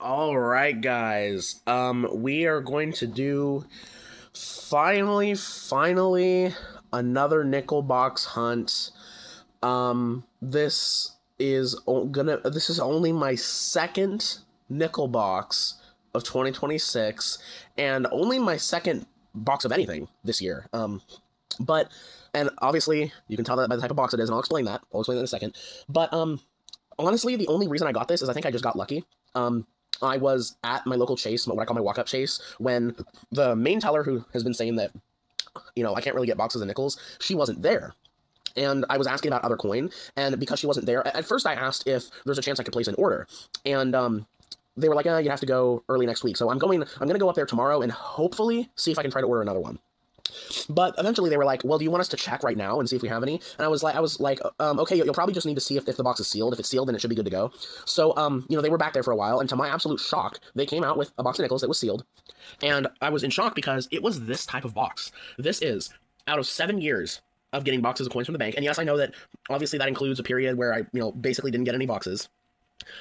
All right, guys. We are going to do finally another nickel box hunt. This is only my second nickel box of 2026 and only my second box of anything this year. But and obviously you can tell that by the type of box it is, and I'll explain that in a second. But honestly, the only reason I got this is I think I just got lucky. I was at my local chase, what I call my walk-up chase, when the main teller who has been saying that, I can't really get boxes of nickels, she wasn't there. And I was asking about other coin, and because she wasn't there, at first I asked if there's a chance I could place an order. And they were like, you have to go early next week. So I'm going to go up there tomorrow and hopefully see if I can try to order another one. But eventually they were like, well, do you want us to check right now and see if we have any? And I was like, okay, you'll probably just need to see if the box is sealed. If it's sealed, then it should be good to go. So, they were back there for a while, and to my absolute shock, they came out with a box of nickels that was sealed. And I was in shock because it was this type of box. This is out of 7 years of getting boxes of coins from the bank. And yes, I know that obviously that includes a period where I, basically didn't get any boxes.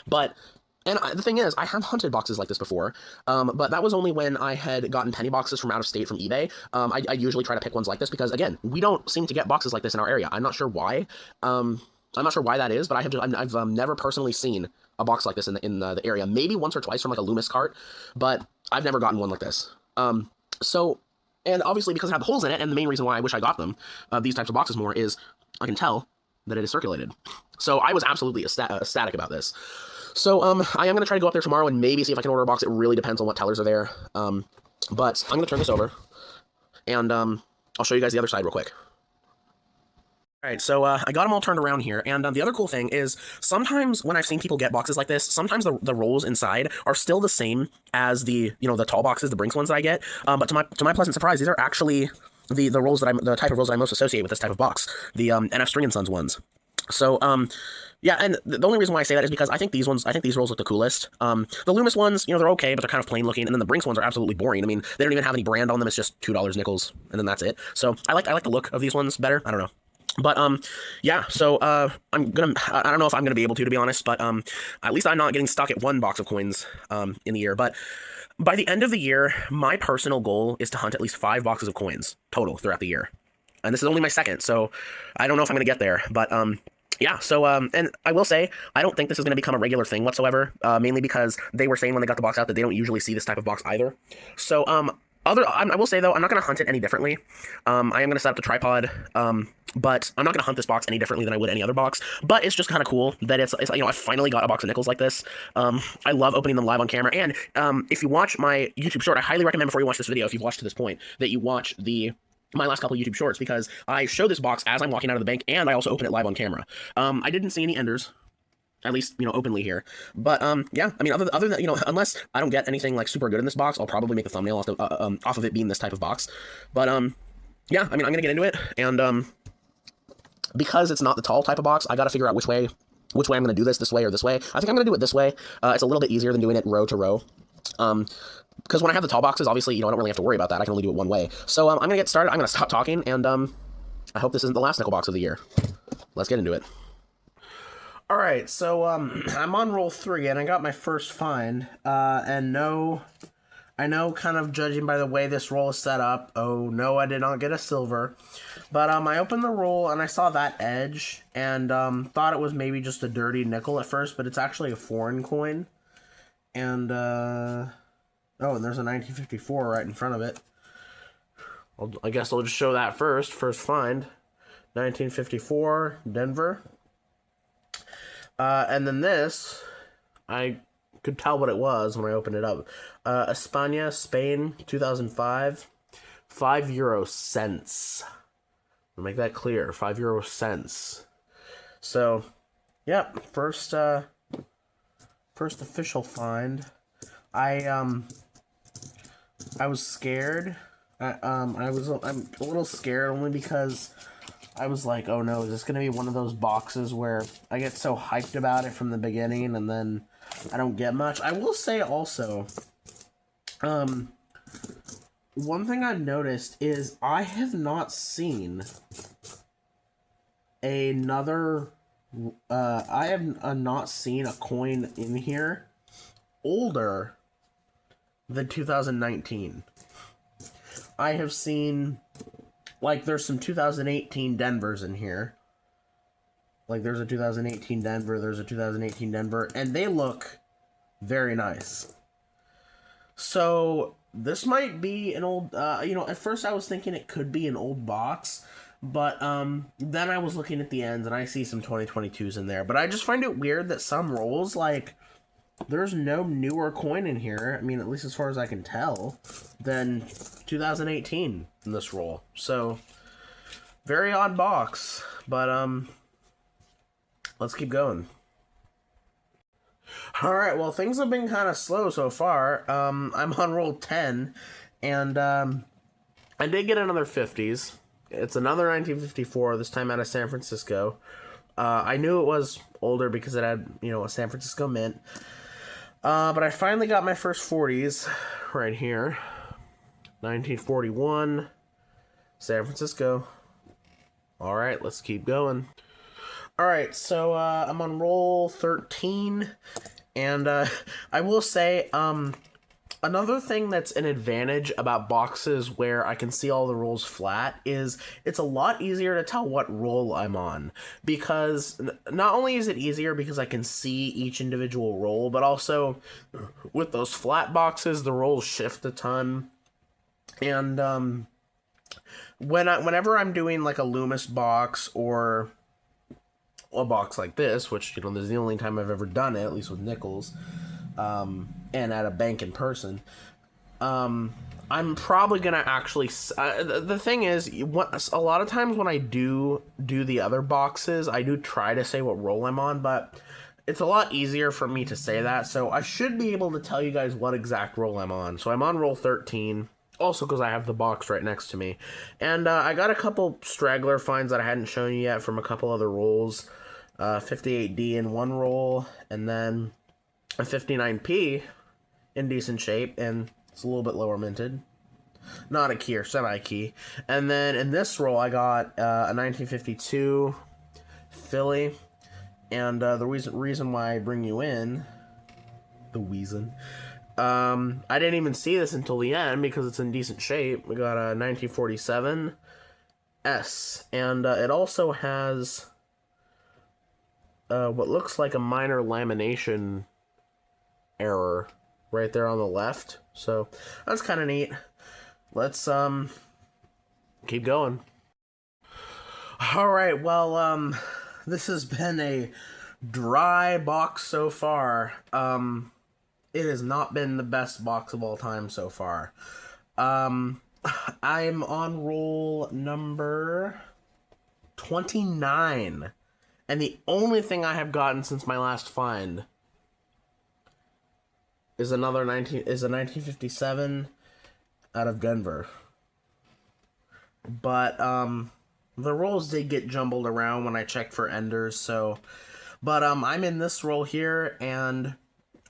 But the thing is, I have hunted boxes like this before, but that was only when I had gotten penny boxes from out of state from eBay. I usually try to pick ones like this because, again, we don't seem to get boxes like this in our area. I'm not sure why. I'm not sure why that is, but I've never personally seen a box like this in the area. Maybe once or twice from like a Loomis cart, but I've never gotten one like this. So, and obviously because it had the holes in it, and the main reason why I wish I got them, these types of boxes more, is I can tell that it is circulated. So I was absolutely ecstatic about this. So I am going to try to go up there tomorrow and maybe see if I can order a box. It really depends on what tellers are there. But I'm going to turn this over, and I'll show you guys the other side real quick. All right, so I got them all turned around here, and the other cool thing is sometimes when I've seen people get boxes like this, sometimes the rolls inside are still the same as the tall boxes, the Brinks ones that I get. But to my pleasant surprise, these are actually the rolls the type of rolls that I most associate with this type of box, the NF String and Sons ones. So, yeah, and the only reason why I say that is because I think these rolls look the coolest. The Loomis ones, they're okay, but they're kind of plain looking, and then the Brinks ones are absolutely boring. I mean, they don't even have any brand on them. It's just $2 nickels, and then that's it. So I like the look of these ones better. I don't know. But yeah, so I don't know if I'm gonna be able to be honest, but at least I'm not getting stuck at one box of coins in the year. But by the end of the year, my personal goal is to hunt at least 5 boxes of coins total throughout the year. And this is only my second, so I don't know if I'm gonna get there. But yeah, so and I will say I don't think this is going to become a regular thing whatsoever, mainly because they were saying when they got the box out that they don't usually see this type of box either. So I will say though, I'm not going to hunt it any differently. I am going to set up the tripod, but I'm not going to hunt this box any differently than I would any other box. But it's just kind of cool that it's I finally got a box of nickels like this. I love opening them live on camera, and if you watch my YouTube short, I highly recommend before you watch this video, if you've watched to this point, that you watch my last couple YouTube shorts, because I show this box as I'm walking out of the bank, and I also open it live on camera. I didn't see any enders, at least, openly here. But, yeah, I mean, other than, unless I don't get anything, like, super good in this box, I'll probably make a thumbnail off of it being this type of box. But, yeah, I mean, I'm gonna get into it, and, because it's not the tall type of box, I gotta figure out which way I'm gonna do this way or this way. I think I'm gonna do it this way. It's a little bit easier than doing it row to row. Because when I have the tall boxes, obviously, I don't really have to worry about that. I can only do it one way. So I'm going to get started. I'm going to stop talking, and I hope this isn't the last nickel box of the year. Let's get into it. All right, so I'm on roll 3, and I got my first find. And no, I know, kind of judging by the way this roll is set up, oh no, I did not get a silver. But I opened the roll, and I saw that edge, and thought it was maybe just a dirty nickel at first, but it's actually a foreign coin. And, oh, and there's a 1954 right in front of it. I guess I'll just show that first. First find. 1954, Denver. And then this, I could tell what it was when I opened it up. España, Spain, 2005. 5 cents. I'll make that clear. 5 cents. So, yep. First official find. I was scared. I'm a little scared only because I was like, oh no, is this gonna be one of those boxes where I get so hyped about it from the beginning and then I don't get much. I will say also, one thing I've noticed is I have not seen another. I have not seen a coin in here older than 2019. I have seen, like, there's some 2018 Denvers in here. Like, there's a 2018 Denver, there's a 2018 Denver, and they look very nice. So, this might be an old, at first I was thinking it could be an old box, but then I was looking at the ends, and I see some 2022s in there. But I just find it weird that some rolls, like, there's no newer coin in here, I mean, at least as far as I can tell, than 2018 in this roll. So, very odd box, but, let's keep going. Alright, well, things have been kind of slow so far. I'm on roll 10, and, I did get another 50s. It's another 1954, this time out of San Francisco. I knew it was older because it had, a San Francisco mint. But I finally got my first 40s right here. 1941, San Francisco. Alright, let's keep going. Alright, so I'm on roll 13, and I will say, another thing that's an advantage about boxes where I can see all the rolls flat is it's a lot easier to tell what roll I'm on. Because not only is it easier because I can see each individual roll, but also with those flat boxes, the rolls shift a ton. And whenever I'm doing like a Loomis box or a box like this, which, this is the only time I've ever done it, at least with nickels, and at a bank in person, I'm probably gonna actually. The thing is, a lot of times when I do the other boxes, I do try to say what roll I'm on, but it's a lot easier for me to say that, so I should be able to tell you guys what exact roll I'm on. So I'm on roll 13. Also, because I have the box right next to me. And I got a couple straggler finds that I hadn't shown you yet from a couple other rolls. 58D in one roll, and then a 59P in decent shape, and it's a little bit lower minted. Not a key or semi-key. And then in this roll, I got a 1952 Philly. And the reason why I bring you in, I didn't even see this until the end because it's in decent shape. We got a 1947 S, and it also has what looks like a minor lamination error right there on the left. So that's kind of neat. Let's keep going. All right, well, this has been a dry box so far. It has not been the best box of all time so far. I'm on roll number 29. And the only thing I have gotten since my last find is a 1957 out of Denver. But the rolls did get jumbled around when I checked for enders, so but I'm in this roll here, and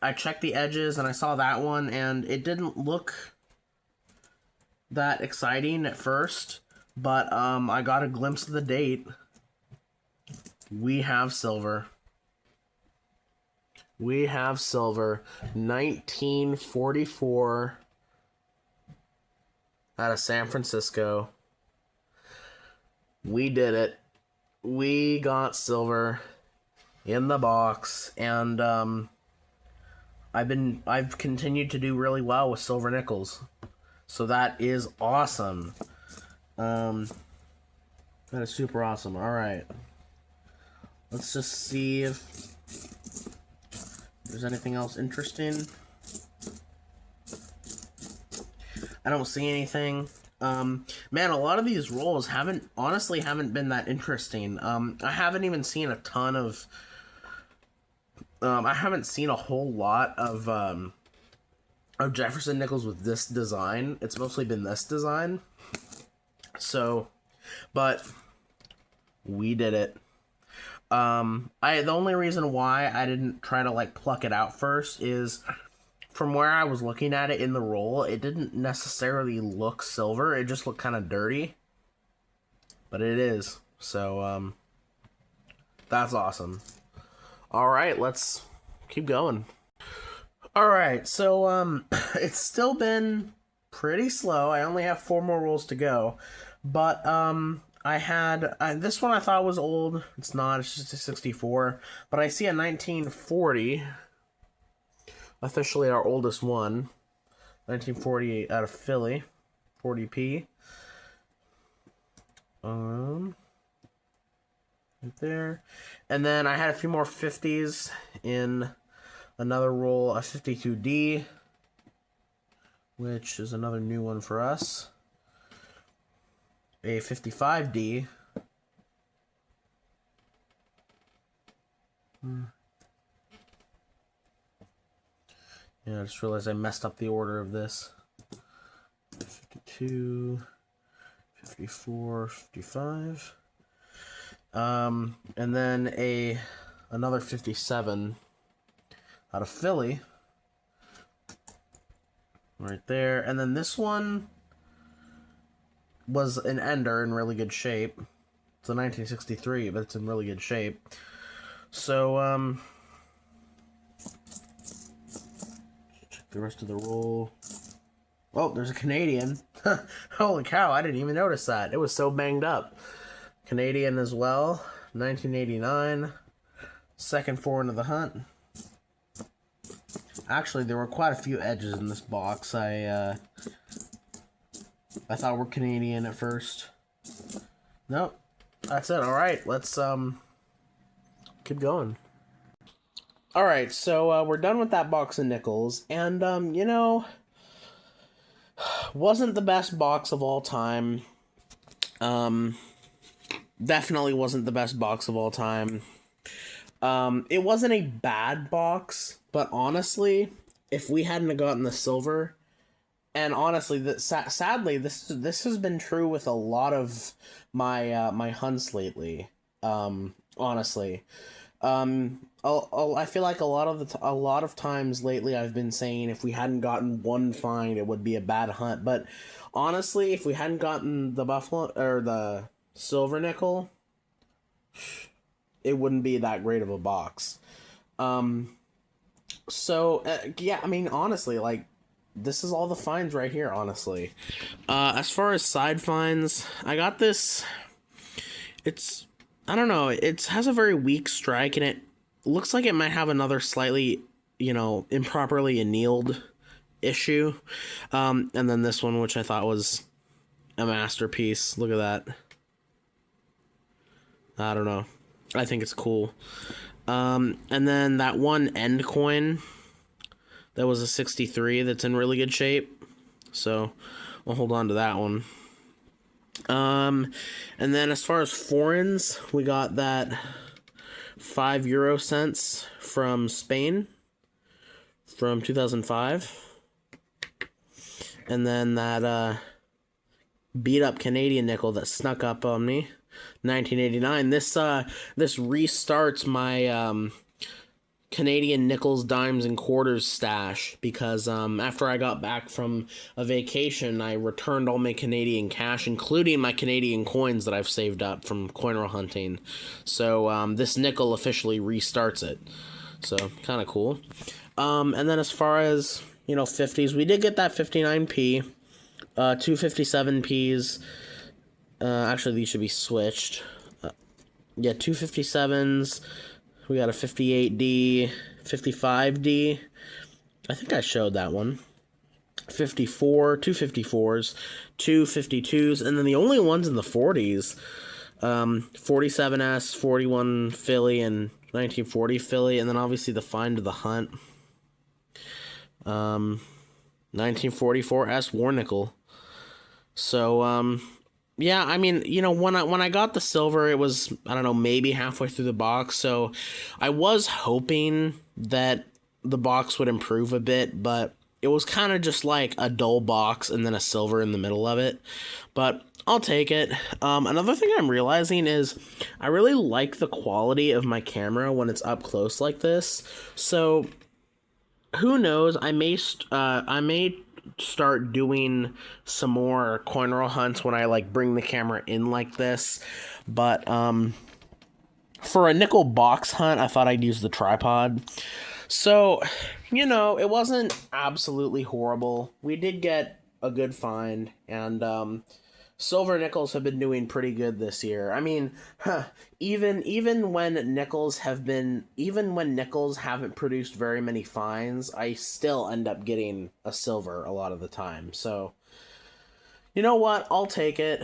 I checked the edges and I saw that one, and it didn't look that exciting at first, but I got a glimpse of the date. We have silver. We have silver. 1944 out of San Francisco. We did it. We got silver in the box, and I've continued to do really well with silver nickels. So that is awesome. That is super awesome. All right. Let's just see if there's anything else interesting. I don't see anything. Man, a lot of these rolls honestly haven't been that interesting. I haven't even seen a ton of, I haven't seen a whole lot of Jefferson nickels with this design. It's mostly been this design. So, but we did it. The only reason why I didn't try to like pluck it out first is from where I was looking at it in the roll, it didn't necessarily look silver. It just looked kind of dirty. But it is. So, that's awesome. All right, let's keep going. All right, so it's still been pretty slow. I only have 4 more rolls to go, but I had this one I thought was old. It's not. It's just a 64, but I see a 1940, officially our oldest one, 1948 out of Philly, 40p. Right there, and then I had a few more 50s in another roll, a 52D, which is another new one for us. A 55D. Yeah, I just realized I messed up the order of this. 52, 54, 55. And then another 57 out of Philly. Right there. And then this one was an ender in really good shape. It's a 1963, but it's in really good shape. So, check the rest of the roll. Oh, there's a Canadian. Holy cow, I didn't even notice that. It was so banged up. Canadian as well, 1989. Second 4 into the hunt. Actually, there were quite a few edges in this box. I thought were Canadian at first. Nope. That's it. All right, let's keep going. All right, so we're done with that box of nickels, and wasn't the best box of all time. Definitely wasn't the best box of all time. It wasn't a bad box, but honestly, if we hadn't gotten the silver, and honestly, sadly, this has been true with a lot of my hunts lately. Honestly, I feel like a lot of times lately I've been saying if we hadn't gotten one find, it would be a bad hunt. But honestly, if we hadn't gotten the buffalo or the silver nickel, it wouldn't be that great of a box. So yeah, I mean, honestly, like, this is all the finds right here, honestly. As far as side finds, I got this. I don't know, it has a very weak strike, and it looks like it might have another slightly, improperly annealed issue. And then this one, which I thought was a masterpiece. Look at that. I don't know. I think it's cool. And then that one end coin, that was a 63, that's in really good shape. So I'll hold on to that one. And then as far as foreigns, we got that 5 euro cents from Spain from 2005. And then that beat up Canadian nickel that snuck up on me, 1989. This restarts my Canadian nickels, dimes, and quarters stash, because after I got back from a vacation, I returned all my Canadian cash, including my Canadian coins that I've saved up from coin roll hunting. So this nickel officially restarts it. So kind of cool. And then as far as 50s, we did get that 59p, 257p's. Actually, these should be switched. Yeah, 257s. We got a 58D, 55D. I think I showed that one. 54, 254s, 252s, and then the only ones in the 40s, 47S, 41 Philly, and 1940 Philly, and then obviously the find of the hunt. 1944S War Nickel. So, yeah, I mean, when I got the silver, it was, I don't know, maybe halfway through the box, so I was hoping that the box would improve a bit, but it was kind of just like a dull box and then a silver in the middle of it, but I'll take it. Another thing I'm realizing is I really like the quality of my camera when it's up close like this, so who knows, I may start doing some more coin roll hunts when I bring the camera in like this, but for a nickel box hunt, I thought I'd use the tripod. So, it wasn't absolutely horrible. We did get a good find, and silver nickels have been doing pretty good this year. I mean, even when nickels haven't produced very many finds, I still end up getting a silver a lot of the time. So, you know what? I'll take it.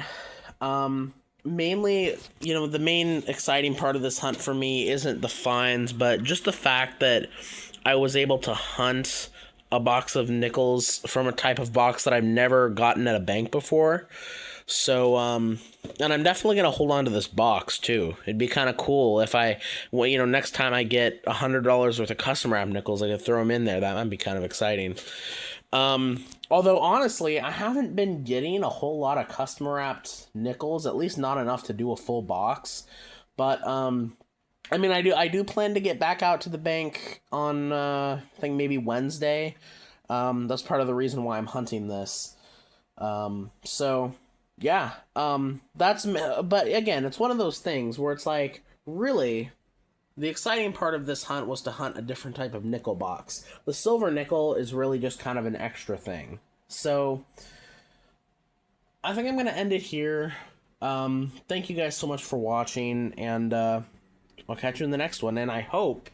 Mainly, the main exciting part of this hunt for me isn't the finds, but just the fact that I was able to hunt a box of nickels from a type of box that I've never gotten at a bank before. So, and I'm definitely gonna hold on to this box too. It'd be kind of cool if next time I get $100 worth of custom wrap nickels, I could throw them in there. That might be kind of exciting. Although honestly, I haven't been getting a whole lot of custom wrapped nickels, at least not enough to do a full box. But I mean, I do plan to get back out to the bank on I think maybe Wednesday. That's part of the reason why I'm hunting this. So yeah, but again, it's one of those things where it's like, really, the exciting part of this hunt was to hunt a different type of nickel box. The silver nickel is really just kind of an extra thing. So I think I'm going to end it here. Thank you guys so much for watching, and I'll catch you in the next one. And I hope,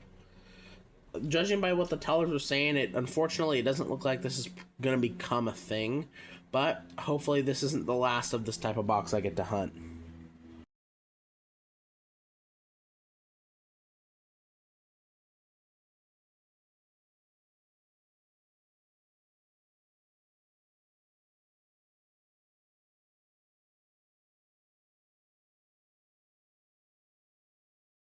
judging by what the tellers are saying, unfortunately it doesn't look like this is going to become a thing. But hopefully this isn't the last of this type of box I get to hunt.